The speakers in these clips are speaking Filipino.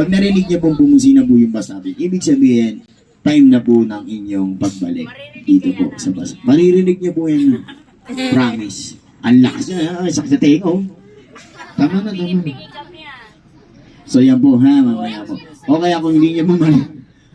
Pag narinig niyo pong bumusina po yung bus natin, ibig sabihin, time na po ng inyong pagbalik dito po sa bus. Maririnig niyo po yan. Promise. Ang lakas niya. Sakit sa tengo. Tama na, tama na. So yan po ha, mamaya po. O kaya kung hindi niyo mamaya,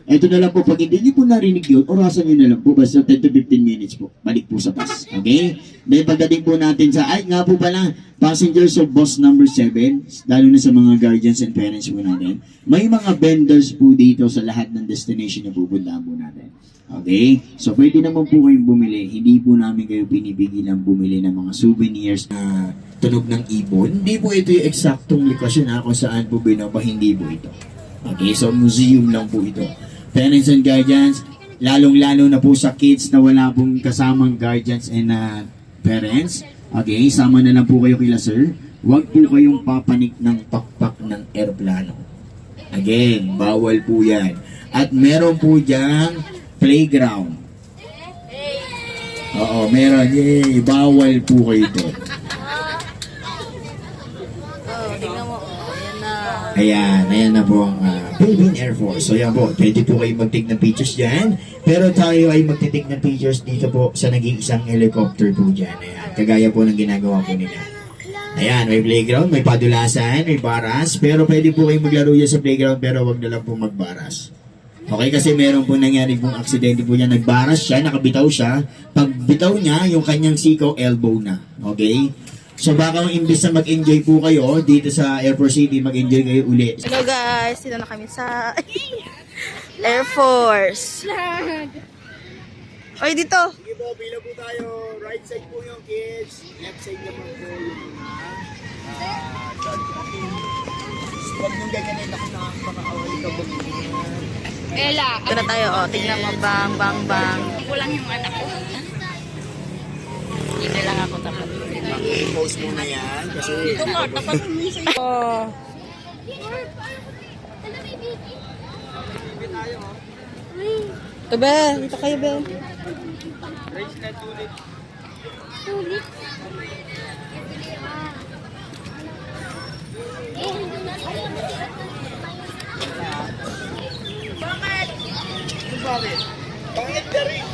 ito na lang po, pag hindi niyo po narinig yun, orasan niyo na lang po, basta 10 to 15 minutes po, balik po sa bus. Okay? Then pagdating po natin sa, ay nga po pala, passengers of bus number 7, lalo na sa mga guardians and parents po natin, may mga vendors po dito sa lahat ng destination na pupuntahan po natin. Okay? So pwede naman po kayong bumili, hindi po namin kayo pinipigilan bumili ng mga souvenirs na tunog ng ibon. Hindi po ito yung eksaktong lokasyon na kung saan po binaba, hindi po ito. Okay? So museum lang po ito. Parents and guardians, lalong-lalo na po sa kids na wala pong kasamang guardians and parents. Okay, sama na lang po kayo kila sir. Huwag po kayong papanik ng pakpak ng aeroplano. Again, bawal po yan. At meron po dyan playground. Oo, meron. Yay, bawal po kayo doon. Tingnan mo. Ayan na po ang Philippine Air Force. So yan po, pwede po kayo mag-take ng pictures dyan. Pero tayo ay mag-take ng pictures dito po sa nag-iisang helicopter po dyan. Ayan, kagaya po ng ginagawa po nila. Ayan, may playground, may padulasan, may baras. Pero pwede po kayo maglaro yan sa playground pero wag na lang po magbaras. Okay, kasi meron po nangyari pong aksidente po niya. Nagbaras siya, nakabitaw siya. Pag bitaw niya, yung kanyang siko, elbow na. Okay? So baka imbis na mag-enjoy po kayo dito sa Air Force City, mag-enjoy kayo uli. Hello guys, dito na kami sa Air Force. Oy, dito. Sige po, pila po tayo. Right side po yung kids. Left side naman po yung huwag nung ganyan ako nakakawal ka po. Ella. Ito na tayo, oh. Tingnan mo, bang, bang, bang. Kulang yung anak ko. Hindi lang ako tapat. Post muna yan kasi Ito nga, tapat mo yung sa'yo. Oh. Ito be, dito kayo be. bakit? Bakit ka rin?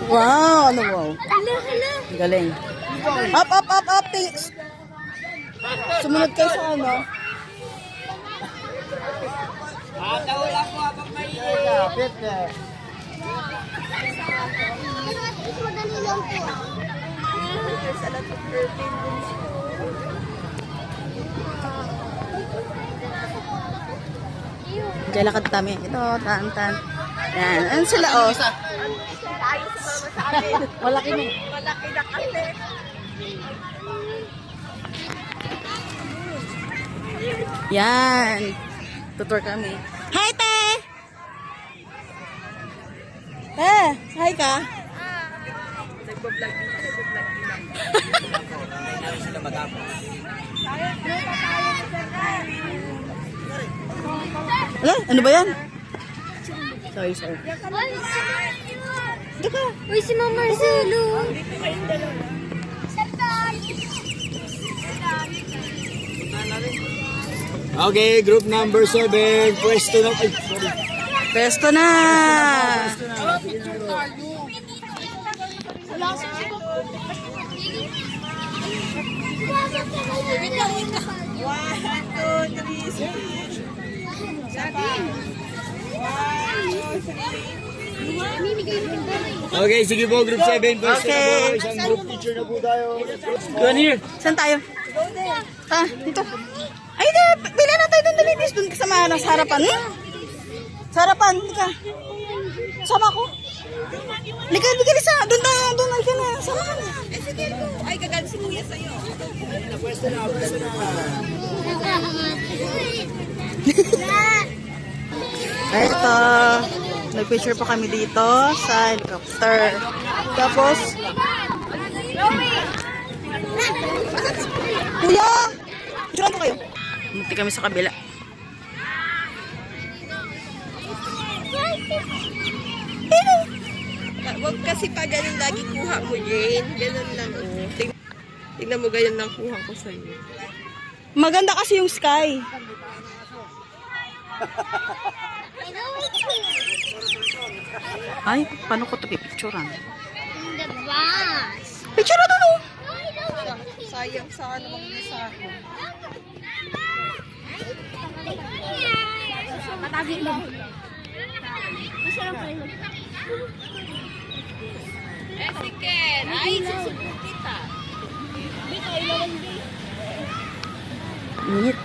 Wow, ano wow? Galing. Up, up, up, up. Sumunod kayo sa ano. Wala po habang may Kapit na. There's a lot of penguins. Diyan lakad kami. Ito, tan-tan. Yan. Ano sila, oh? Malaki na. malaki na kasi. Yan. Tutor kami. Hi, te! Te, hi ka? Nagbablog din. Ala, ano ba yan? Sorry. Dito ka. Uy, si Mama Marcelo. Okay, group number 7. Pwesto na. Ay, sorry. Pesto na! Okay, sige po, group 7. Pwesto Okay. na po. Isang group picture na po tayo. Go here. Saan tayo? Dito. Ay, pila na tayo doon, dali, bis. Doon kasama nga na sa harapan. Sa harapan, lika. Sama ko. Lika, Lisa. Doon ka na. Sama ka na. Eh, sige ko. Ay, gagal si Kuya sa'yo. Eto, nag-picture pa kami dito sa helicopter. Tapos, Kuya! Picturean ko kayo. Munti kami sa kabila. Huwag kasi pa ganun lagi kuha mo, Jane. Ganun lang, oh. Tingnan mo ganyan lang kuha ko sa'yo. Maganda kasi yung sky. Ay, paano ko ito pipicturean? Picture na doon, oh. Sayang sa ano mang nasa ako. Eh, si Ken. Ay, susubok kita. Init.